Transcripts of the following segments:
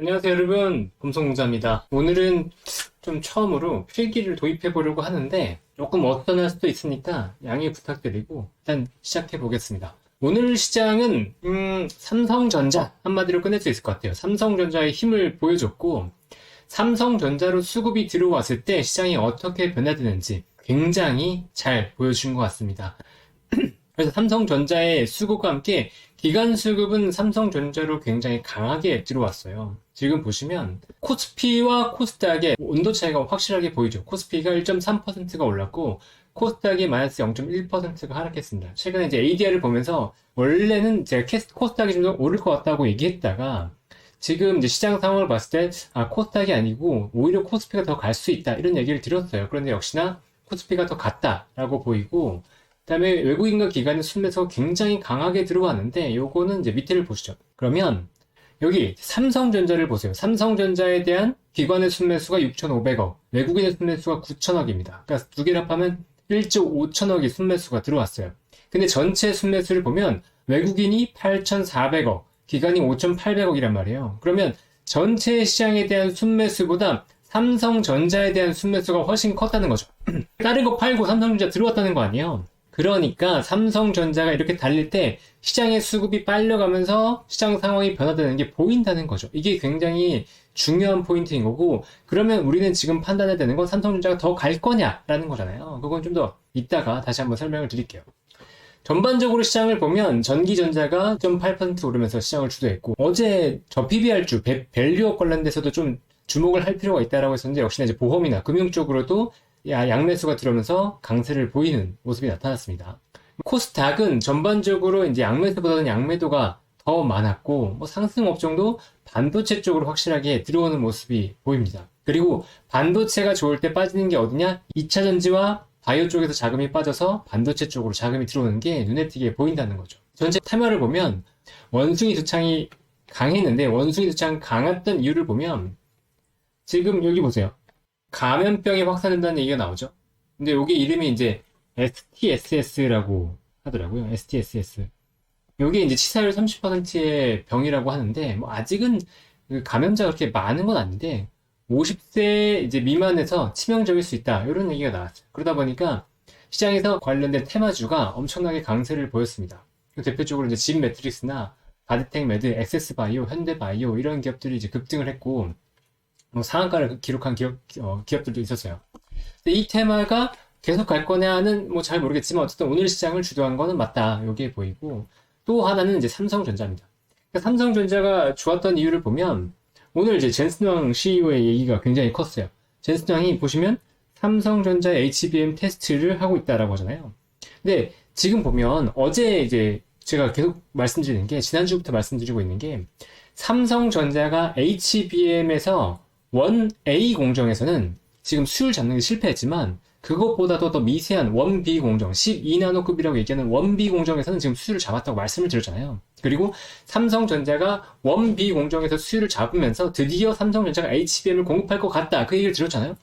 안녕하세요 여러분, 봄송공자입니다. 오늘은 좀 처음으로 필기를 도입해 보려고 하는데 조금 어떠할 수도 있으니까 양해 부탁드리고 일단 시작해 보겠습니다. 오늘 시장은 삼성전자 한마디로 끝낼 수 있을 것 같아요. 삼성전자의 힘을 보여줬고 삼성전자로 수급이 들어왔을 때 시장이 어떻게 변화되는지 굉장히 잘 보여준 것 같습니다. 그래서 삼성전자의 수급과 함께 기관 수급은 삼성전자로 굉장히 강하게 들어왔어요. 지금 보시면 코스피와 코스닥의 온도 차이가 확실하게 보이죠. 코스피가 1.3%가 올랐고 코스닥이 마이너스 0.1%가 하락했습니다. 최근에 이제 ADR을 보면서 원래는 제가 코스닥이 좀 더 오를 것 같다고 얘기했다가 지금 이제 시장 상황을 봤을 때 코스닥이 아니고 오히려 코스피가 더 갈 수 있다 이런 얘기를 드렸어요. 그런데 역시나 코스피가 더 갔다라고 보이고 그다음에 외국인과 기관의 순매수가 굉장히 강하게 들어왔는데 요거는 이제 밑에를 보시죠. 그러면 여기 삼성전자를 보세요. 삼성전자에 대한 기관의 순매수가 6,500억, 외국인의 순매수가 9,000억입니다. 그러니까 두 개를 합하면 1조 5천억이 순매수가 들어왔어요. 근데 전체 순매수를 보면 외국인이 8,400억, 기관이 5,800억이란 말이에요. 그러면 전체 시장에 대한 순매수보다 삼성전자에 대한 순매수가 훨씬 컸다는 거죠. 다른 거 팔고 삼성전자 들어왔다는 거 아니에요. 그러니까 삼성전자가 이렇게 달릴 때 시장의 수급이 빨려가면서 시장 상황이 변화되는 게 보인다는 거죠. 이게 굉장히 중요한 포인트인 거고, 그러면 우리는 지금 판단해야 되는 건 삼성전자가 더 갈 거냐라는 거잖아요. 그건 좀 더 이따가 다시 한번 설명을 드릴게요. 전반적으로 시장을 보면 전기전자가 0.8% 오르면서 시장을 주도했고, 어제 저 PBR주 밸류업 관련돼서도 좀 주목을 할 필요가 있다라고 했었는데, 역시나 이제 보험이나 금융 쪽으로도 양매수가 들어오면서 강세를 보이는 모습이 나타났습니다. 코스닥은 전반적으로 이제 양매수보다는 양매도가 더 많았고, 상승 업종도 반도체 쪽으로 확실하게 들어오는 모습이 보입니다. 그리고 반도체가 좋을 때 빠지는 게 어디냐? 2차 전지와 바이오 쪽에서 자금이 빠져서 반도체 쪽으로 자금이 들어오는 게 눈에 띄게 보인다는 거죠. 전체 테마를 보면 원숭이 두창이 강했는데 원숭이 두창 강했던 이유를 보면 지금 여기 보세요. 감염병이 확산된다는 얘기가 나오죠. 근데 여기 이름이 이제 STSS라고 하더라고요. STSS. 여기 이제 치사율 30%의 병이라고 하는데, 아직은 그 감염자가 그렇게 많은 건 아닌데, 50세 이제 미만에서 치명적일 수 있다. 이런 얘기가 나왔죠. 그러다 보니까 시장에서 관련된 테마주가 엄청나게 강세를 보였습니다. 대표적으로 이제 진 매트릭스나 바디텍 매드, 엑세스바이오, 현대바이오 이런 기업들이 이제 급등을 했고, 상한가를 기록한 기업들도 있었어요. 근데 이 테마가 계속 갈 거냐는 잘 모르겠지만 어쨌든 오늘 시장을 주도한 거는 맞다. 여기에 보이고 또 하나는 이제 삼성전자입니다. 그러니까 삼성전자가 좋았던 이유를 보면 오늘 이제 젠슨왕 CEO의 얘기가 굉장히 컸어요. 젠슨왕이 보시면 삼성전자 HBM 테스트를 하고 있다라고 하잖아요. 근데 지금 보면 어제 이제 제가 계속 말씀드리는 게 지난주부터 말씀드리고 있는 게 삼성전자가 HBM에서 1A 공정에서는 지금 수율 잡는 게 실패했지만 그것보다도 더 미세한 1B 공정, 12나노급이라고 얘기하는 1B 공정에서는 지금 수율을 잡았다고 말씀을 드렸잖아요. 그리고 삼성전자가 1B 공정에서 수율을 잡으면서 드디어 삼성전자가 HBM을 공급할 것 같다. 그 얘기를 드렸잖아요.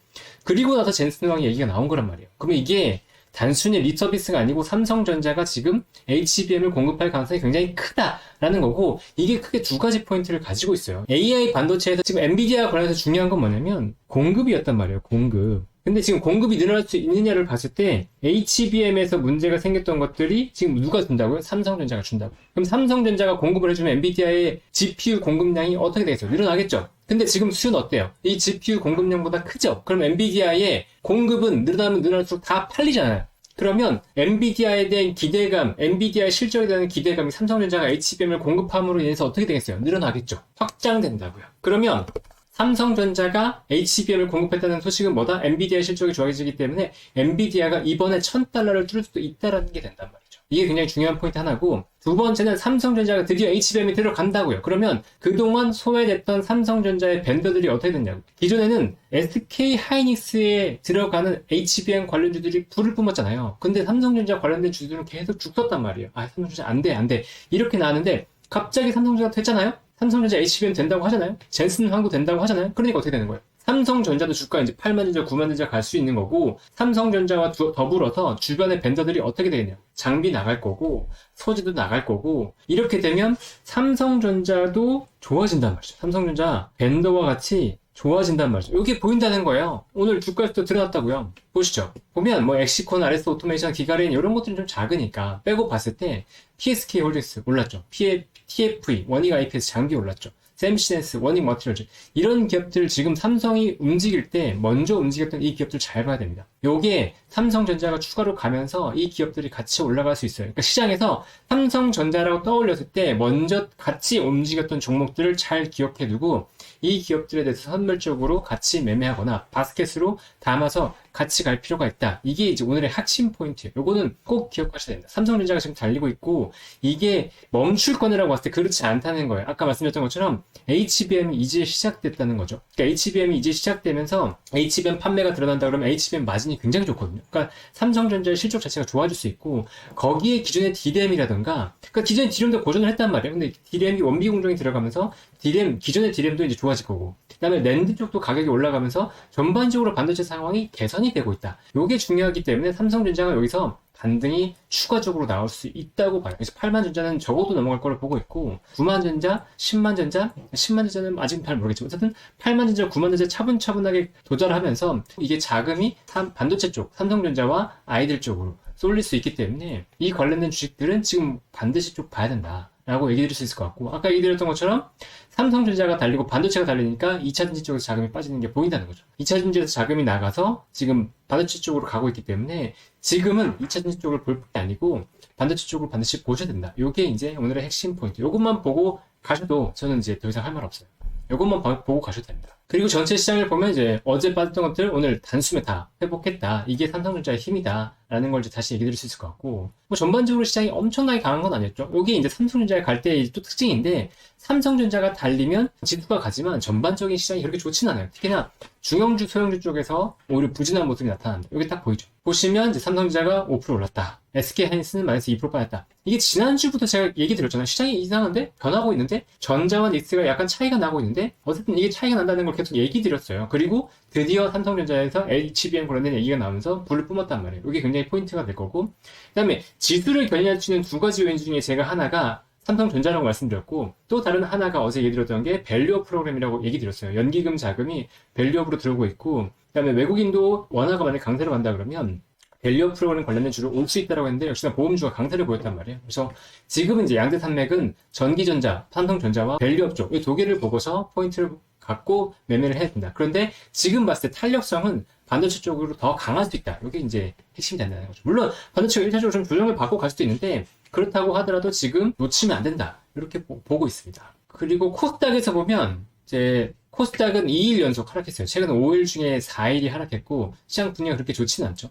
그리고 나서 젠슨왕의 얘기가 나온 거란 말이에요. 그러면 이게 단순히 립서비스가 아니고 삼성전자가 지금 HBM을 공급할 가능성이 굉장히 크다라는 거고, 이게 크게 두 가지 포인트를 가지고 있어요. AI 반도체에서 지금 엔비디아 관련해서 중요한 건 뭐냐면 공급이었단 말이에요. 공급. 근데 지금 공급이 늘어날 수 있느냐를 봤을 때 HBM에서 문제가 생겼던 것들이 지금 누가 준다고요? 삼성전자가 준다고. 그럼 삼성전자가 공급을 해주면 엔비디아의 GPU 공급량이 어떻게 되겠어요? 늘어나겠죠? 근데 지금 수는 어때요? 이 GPU 공급량보다 크죠? 그럼 엔비디아의 공급은 늘어나면 늘어날수록 다 팔리잖아요. 그러면 엔비디아에 대한 기대감, 엔비디아의 실적에 대한 기대감이 삼성전자가 HBM을 공급함으로 인해서 어떻게 되겠어요? 늘어나겠죠? 확장된다고요. 그러면 삼성전자가 HBM을 공급했다는 소식은 뭐다? 엔비디아의 실적이 좋아지기 때문에 엔비디아가 이번에 $1,000를 뚫을 수도 있다라는 게 된단 말이죠. 이게 굉장히 중요한 포인트 하나고, 두 번째는 삼성전자가 드디어 HBM이 들어간다고요. 그러면 그동안 소외됐던 삼성전자의 벤더들이 어떻게 됐냐고. 기존에는 SK 하이닉스에 들어가는 HBM 관련주들이 불을 뿜었잖아요. 근데 삼성전자 관련된 주들은 계속 죽었단 말이에요. 삼성전자 안 돼. 이렇게 나왔는데 갑자기 삼성전자가 됐잖아요. 삼성전자 HBM 된다고 하잖아요. 젠슨 황도 된다고 하잖아요. 그러니까 어떻게 되는 거예요? 삼성전자도 주가 이제 8만전자, 9만전자 갈 수 있는 거고, 삼성전자와 더불어서 주변의 벤더들이 어떻게 되겠냐. 장비 나갈 거고, 소재도 나갈 거고, 이렇게 되면 삼성전자도 좋아진단 말이죠. 삼성전자 벤더와 같이 좋아진단 말이죠. 이게 보인다는 거예요. 오늘 주가에서도 드러났다고요. 보시죠. 보면 뭐 엑시콘, RS 오토메이션, 기가레인 이런 것들은 좀 작으니까 빼고 봤을 때 PSK 홀딩스 올랐죠. TFE, 원익 IPS 장비 올랐죠. 샘시센스, 원익 머티리얼즈 이런 기업들 지금 삼성이 움직일 때 먼저 움직였던 이 기업들 잘 봐야 됩니다. 요게 삼성전자가 추가로 가면서 이 기업들이 같이 올라갈 수 있어요. 그러니까 시장에서 삼성전자라고 떠올렸을 때 먼저 같이 움직였던 종목들을 잘 기억해 두고 이 기업들에 대해서 선별적으로 같이 매매하거나 바스켓으로 담아서 같이 갈 필요가 있다. 이게 이제 오늘의 핵심 포인트예요. 요거는 꼭 기억하셔야 됩니다. 삼성전자가 지금 달리고 있고 이게 멈출 거냐라고 봤을 때 그렇지 않다는 거예요. 아까 말씀드렸던 것처럼 HBM이 이제 시작됐다는 거죠. 그러니까 HBM이 이제 시작되면서 HBM 판매가 드러난다 그러면 HBM 마진이 굉장히 좋거든요. 그러니까 삼성전자의 실적 자체가 좋아질 수 있고 거기에 기존의 DRAM이라든가 그러니까 기존의 DRAM도 고전을 했단 말이에요. 근데 DRAM이 원비 공정이 들어가면서 기존의 DRAM도 이제 좋아질 거고 그 다음에 랜드 쪽도 가격이 올라가면서 전반적으로 반도체 상황이 개선이 되고 있다. 이게 중요하기 때문에 삼성전자가 여기서 반등이 추가적으로 나올 수 있다고 봐요. 그래서 8만 전자는 적어도 넘어갈 거를 보고 있고 9만 전자, 10만 전자, 10만 전자는 아직은 잘 모르겠지만 어쨌든 8만 전자, 9만 전자 차분차분하게 도달하면서 이게 자금이 반도체 쪽, 삼성전자와 아이들 쪽으로 쏠릴 수 있기 때문에 이 관련된 주식들은 지금 반드시 쪽 봐야 된다. 라고 얘기 드릴 수 있을 것 같고 아까 얘기 드렸던 것처럼 삼성전자가 달리고 반도체가 달리니까 2차전지 쪽에서 자금이 빠지는 게 보인다는 거죠. 2차전지에서 자금이 나가서 지금 반도체 쪽으로 가고 있기 때문에 지금은 2차전지 쪽을 볼 게 아니고 반도체 쪽을 반드시 보셔야 된다. 요게 이제 오늘의 핵심 포인트. 요것만 보고 가셔도 저는 이제 더 이상 할 말 없어요. 요것만 보고 가셔도 됩니다. 그리고 전체 시장을 보면 이제 어제 빠졌던 것들 오늘 단숨에 다 회복했다. 이게 삼성전자의 힘이다. 라는 걸 이제 다시 얘기 드릴 수 있을 것 같고 뭐 전반적으로 시장이 엄청나게 강한 건 아니었죠. 이게 이제 삼성전자에 갈 때 또 특징인데 삼성전자가 달리면 지수가 가지만 전반적인 시장이 그렇게 좋진 않아요. 특히나 중형주, 소형주 쪽에서 오히려 부진한 모습이 나타납니다. 여기 딱 보이죠. 보시면 이제 삼성전자가 5% 올랐다. SK하이닉스는 마이너스 2% 빠졌다. 이게 지난주부터 제가 얘기 드렸잖아요. 시장이 이상한데? 변하고 있는데? 전자와 닉스가 약간 차이가 나고 있는데? 어쨌든 이게 차이가 난다는 걸 계속 얘기 드렸어요. 그리고 드디어 삼성전자에서 HBM 관련된 얘기가 나오면서 불을 뿜었단 말이에요. 이게 굉장히 포인트가 될 거고 그 다음에 지수를 견인할 수 있는 두 가지 요인 중에 제가 하나가 삼성전자라고 말씀드렸고 또 다른 하나가 어제 얘기 드렸던 게 밸류업 프로그램이라고 얘기 드렸어요. 연기금 자금이 밸류업으로 들어오고 있고 그 다음에 외국인도 원화가 만약에 강세로 간다 그러면 밸류업 프로그램 관련된 주로 올 수 있다고 했는데 역시나 보험주가 강세를 보였단 말이에요. 그래서 지금은 이제 양대 산맥은 전기전자, 삼성전자와 밸류업 쪽 이 두 개를 보고서 포인트를 갖고 매매를 해야 된다. 그런데 지금 봤을 때 탄력성은 반도체 쪽으로 더 강할 수 있다. 이게 이제 핵심이 된다는 거죠. 물론 반도체가 1차적으로 좀 조정을 받고 갈 수도 있는데 그렇다고 하더라도 지금 놓치면 안 된다. 이렇게 보고 있습니다. 그리고 코스닥에서 보면 이제 코스닥은 2일 연속 하락했어요. 최근 5일 중에 4일이 하락했고 시장 분위기가 그렇게 좋지는 않죠.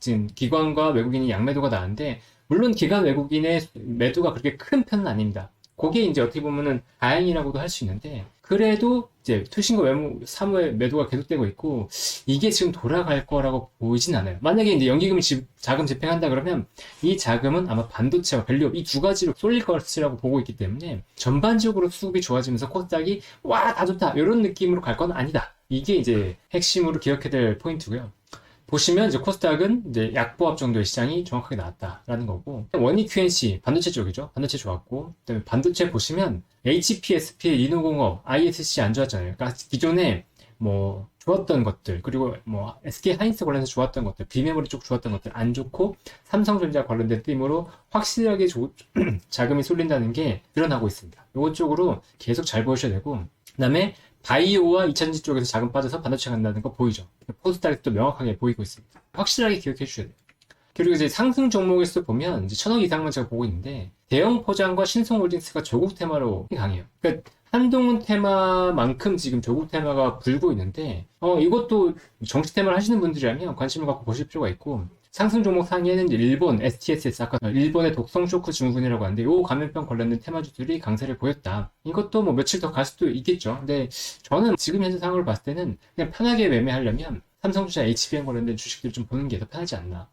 지금 기관과 외국인이 양매도가 나는데 물론 기관 외국인의 매도가 그렇게 큰 편은 아닙니다. 그게 이제 어떻게 보면은 다행이라고도 할 수 있는데 그래도 이제 투신과 사무의 매도가 계속되고 있고 이게 지금 돌아갈 거라고 보이진 않아요. 만약에 이제 연기금 자금 집행한다 그러면 이 자금은 아마 반도체와 밸류업 이 두 가지로 쏠릴 것이라고 보고 있기 때문에 전반적으로 수급이 좋아지면서 코스닥이 와 다 좋다 이런 느낌으로 갈 건 아니다. 이게 이제 핵심으로 기억해야 될 포인트고요. 보시면 이제 코스닥은 이제 약보합 정도의 시장이 정확하게 나왔다라는 거고 원익 QNC 반도체 쪽이죠. 반도체 좋았고 그다음에 반도체 보시면 HPSP, 리노공업, ISC 안 좋았잖아요. 그러니까 기존에 뭐 좋았던 것들 그리고 뭐 SK하이닉스 관련해서 좋았던 것들 비메모리 쪽 좋았던 것들 안 좋고 삼성전자 관련된 팀으로 확실하게 자금이 쏠린다는 게 드러나고 있습니다. 이것 쪽으로 계속 잘 보셔야 되고 그 다음에 바이오와 2차전지 쪽에서 자금 빠져서 반도체 간다는 거 보이죠. 코스닥에서도 명확하게 보이고 있습니다. 확실하게 기억해 주셔야 돼요. 그리고 이제 상승 종목에서 보면 이제 1,000억 이상만 제가 보고 있는데 대형 포장과 신성홀딩스가 조국 테마로 강해요. 그러니까 한동훈 테마만큼 지금 조국 테마가 불고 있는데 이것도 정치 테마를 하시는 분들이라면 관심을 갖고 보실 필요가 있고 상승 종목 상위에는 이제 일본 STSS 아까 일본의 독성 쇼크 증후군이라고 하는데 이 감염병 관련된 테마주들이 강세를 보였다. 이것도 뭐 며칠 더 갈 수도 있겠죠. 근데 저는 지금 현재 상황을 봤을 때는 그냥 편하게 매매하려면 삼성전자 HBM 관련된 주식들 좀 보는 게 더 편하지 않나.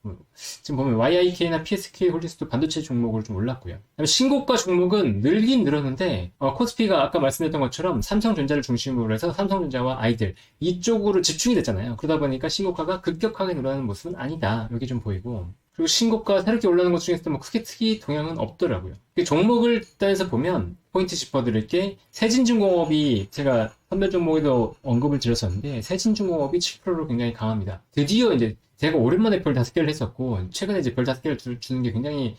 지금 보면 YIK나 PSK 홀딩스도 반도체 종목으로 좀 올랐고요. 신고가 종목은 늘긴 늘었는데 코스피가 아까 말씀드렸던 것처럼 삼성전자를 중심으로 해서 삼성전자와 아이들 이쪽으로 집중이 됐잖아요. 그러다 보니까 신고가가 급격하게 늘어나는 모습은 아니다. 여기 좀 보이고, 그리고 신고가 새롭게 올라오는 것 중에서도 뭐 크게 특이 동향은 없더라고요. 종목을 따져서 보면 포인트 짚어드릴 게 세진중공업이 제가 선별 종목에도 언급을 드렸었는데 세진중공업이 7%로 굉장히 강합니다. 드디어 이제 제가 오랜만에 별 5개를 했었고 최근에 이제 별 5개를 주는 게 굉장히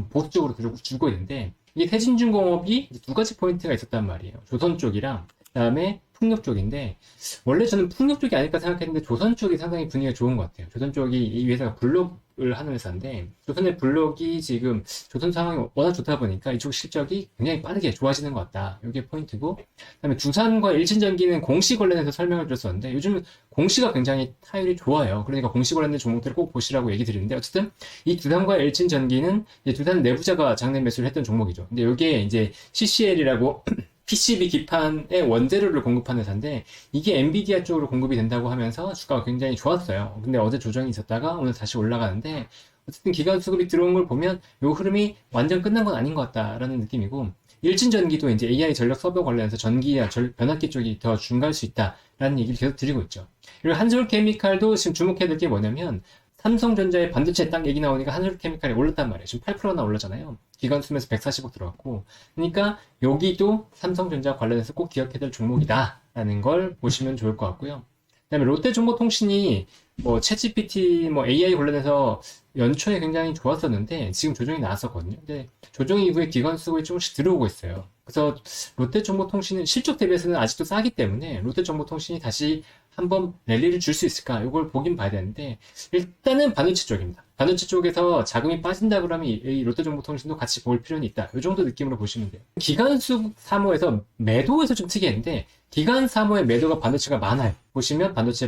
보수적으로 주고 있는데, 이게 세진중공업이 두 가지 포인트가 있었단 말이에요. 조선 쪽이랑 그다음에 풍력 쪽인데, 원래 저는 풍력 쪽이 아닐까 생각했는데 조선 쪽이 상당히 분위기가 좋은 것 같아요. 조선 쪽이 이 회사가 블록을 하는 회사인데, 조선의 블록이 지금 조선 상황이 워낙 좋다 보니까 이쪽 실적이 굉장히 빠르게 좋아지는 것 같다. 이게 포인트고, 그다음에 두산과 일진전기는 공시 관련해서 설명을 드렸었는데 요즘 공시가 굉장히 타율이 좋아요. 그러니까 공시 관련된 종목들을 꼭 보시라고 얘기 드리는데, 어쨌든 이 두산과 일진전기는 두산 내부자가 장내 매수를 했던 종목이죠. 근데 이게 이제 CCL이라고 PCB 기판의 원재료를 공급하는 회사인데, 이게 엔비디아 쪽으로 공급이 된다고 하면서 주가가 굉장히 좋았어요. 근데 어제 조정이 있었다가 오늘 다시 올라가는데, 어쨌든 기관 수급이 들어온 걸 보면 이 흐름이 완전 끝난 건 아닌 것 같다라는 느낌이고, 일진전기도 이제 AI 전력 서버 관련해서 전기나 변압기 쪽이 더 중요할 수 있다라는 얘기를 계속 드리고 있죠. 그리고 한솔케미칼도 지금 주목해야 될 게 뭐냐면, 삼성전자의 반도체 딱 얘기 나오니까 한솔케미칼이 올랐단 말이에요. 지금 8%나 올랐잖아요. 기관 수매수 140억 들어갔고. 그러니까 여기도 삼성전자 관련해서 꼭 기억해야 될 종목이다라는 걸 보시면 좋을 것 같고요. 그다음에 롯데정보통신이 뭐 챗GPT, 뭐 AI 관련해서 연초에 굉장히 좋았었는데 지금 조정이 나왔었거든요. 근데 조정 이후에 기관 수급이 조금씩 들어오고 있어요. 그래서 롯데정보통신은 실적 대비해서는 아직도 싸기 때문에 롯데정보통신이 다시 한번 랠리를 줄 수 있을까? 이걸 보긴 봐야 되는데, 일단은 반도체 쪽입니다. 반도체 쪽에서 자금이 빠진다 그러면 이 롯데정보통신도 같이 볼 필요는 있다. 이 정도 느낌으로 보시면 돼요. 기관수 사모에서 매도에서 좀 특이했는데, 기관 사모의 매도가 반도체가 많아요. 보시면 반도체.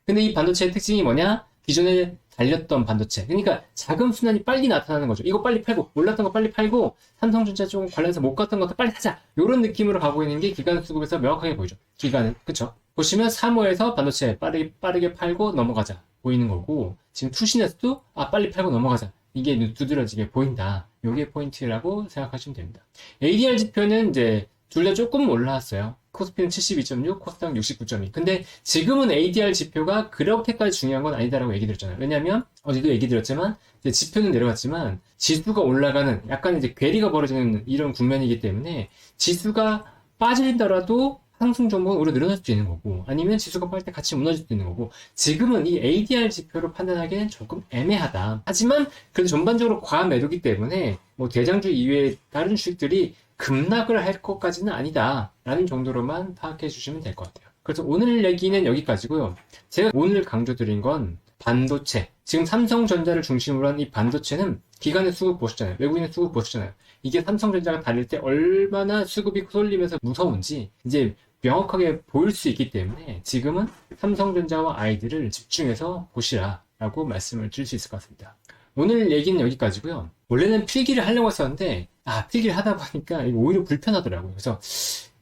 근데 이 반도체의 특징이 뭐냐? 기존에 달렸던 반도체. 그러니까 자금 순환이 빨리 나타나는 거죠. 이거 빨리 팔고, 올랐던 거 빨리 팔고, 삼성전자 쪽 관련해서 못 갔던 것도 빨리 사자. 이런 느낌으로 가고 있는 게 기관 수급에서 명확하게 보이죠. 기관은. 그쵸? 보시면 사모에서 반도체 빠르게 팔고 넘어가자. 보이는 거고, 지금 투신에서도 빨리 팔고 넘어가자. 이게 두드러지게 보인다. 요게 포인트라고 생각하시면 됩니다. ADR 지표는 이제 둘 다 조금 올라왔어요. 코스피는 72.6, 코스닥 69.2. 근데 지금은 ADR 지표가 그렇게까지 중요한 건 아니다라고 얘기 드렸잖아요. 왜냐면 어제도 얘기 드렸지만 이제 지표는 내려갔지만 지수가 올라가는 약간 이제 괴리가 벌어지는 이런 국면이기 때문에 지수가 빠지더라도 상승 종목은 오히려 늘어날 수도 있는 거고, 아니면 지수가 빠질 때 같이 무너질 수도 있는 거고, 지금은 이 ADR 지표로 판단하기는 조금 애매하다. 하지만 그래도 전반적으로 과매도기 때문에 뭐 대장주 이외의 다른 주식들이 급락을 할 것까지는 아니다 라는 정도로만 파악해 주시면 될 것 같아요. 그래서 오늘 얘기는 여기까지고요. 제가 오늘 강조드린 건 반도체, 지금 삼성전자를 중심으로 한 이 반도체는 기관의 수급 보셨잖아요. 외국인의 수급 보셨잖아요. 이게 삼성전자가 달릴 때 얼마나 수급이 쏠리면서 무서운지 이제 명확하게 보일 수 있기 때문에 지금은 삼성전자와 아이들을 집중해서 보시라 라고 말씀을 드릴 수 있을 것 같습니다. 오늘 얘기는 여기까지고요. 원래는 필기를 하려고 했었는데 필기를 하다 보니까 이거 오히려 불편하더라고요. 그래서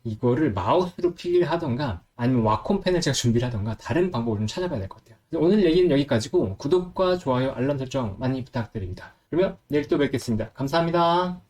이거를 마우스로 필기를 하던가 아니면 와콤펜을 제가 준비를 하던가 다른 방법을 좀 찾아봐야 될 것 같아요. 오늘 얘기는 여기까지고 구독과 좋아요, 알람 설정 많이 부탁드립니다. 그러면 내일 또 뵙겠습니다. 감사합니다.